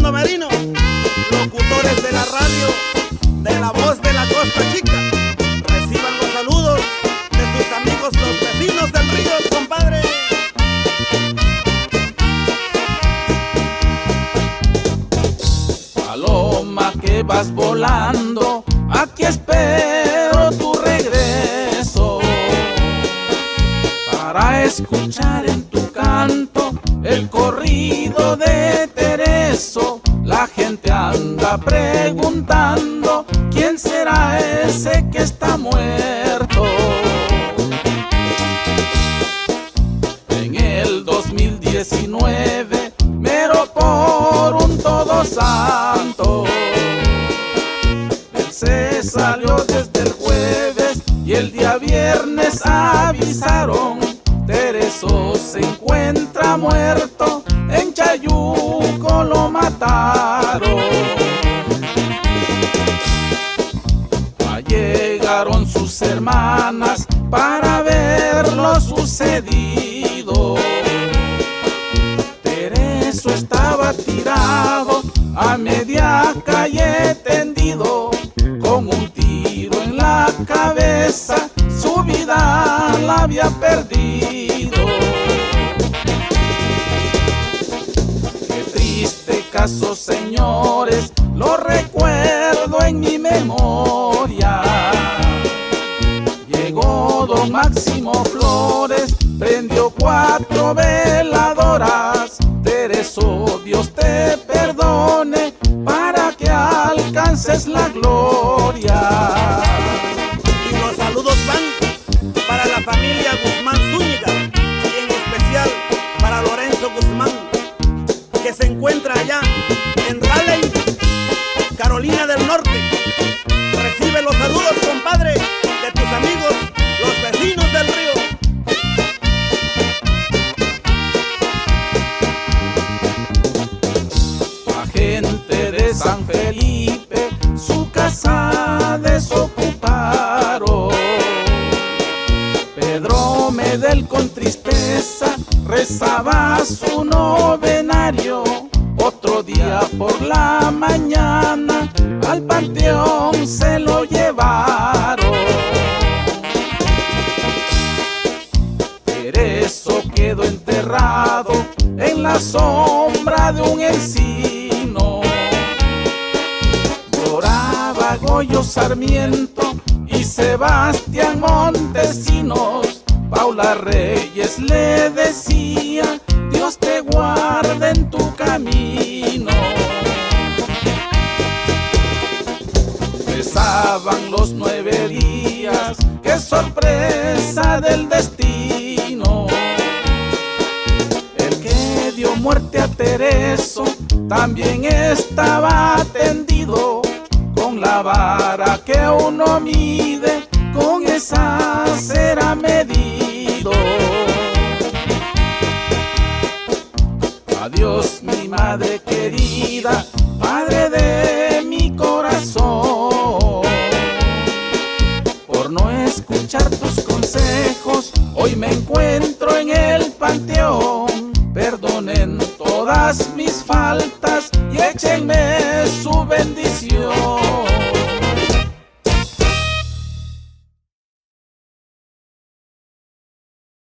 Fernando Merino, locutores de la radio, de la voz de la Costa Chica. Reciban los saludos de sus amigos los vecinos del río, compadre. Paloma que vas volando, aquí espero tu regreso para escuchar en tu canto el corrido de Tereso. La gente anda preguntando quién será ese que está muerto. En el 2019, mero por un todo santo, él se salió desde el jueves y el día viernes avisaron: Tereso se encuentra muerto, en Chayuco lo mataron. Llegaron sus hermanas para ver lo sucedido. Tereso estaba tirado a media calle tendido, con un tiro en la cabeza, su vida la había perdido. Qué triste caso, señores, lo recuerdo en mi memoria. Llegó don Máximo Flores, prendió 4 veladoras. Tereso, Dios te perdone, para que alcances la gloria. Y los saludos van para la familia Guzmán Zúñiga, y en especial para Lorenzo Guzmán, que se encuentra allá en Raleigh, Carolina del Norte. Recibe los saludos, compadre, de tus amigos, los vecinos del río. La gente de San Felipe su casa desocuparon. Pedro Medel con tristeza rezaba su novenario. Otro día por la mañana al panteón se lo llevaron. Tereso quedó enterrado en la sombra de un encino. Lloraba Goyo Sarmiento y Sebastián Montesinos. Paula Reyes le decía: Dios te guarde en tu camino. Pesaban los 9 días, qué sorpresa del destino. El que dio muerte a Tereso también estaba tendido. Con la vara que uno mide, con esa será medido. Adiós, mi madre querida, madre de mi corazón. Por no escuchar tus consejos, hoy me encuentro en el panteón. Perdonen todas mis faltas y échenme su bendición.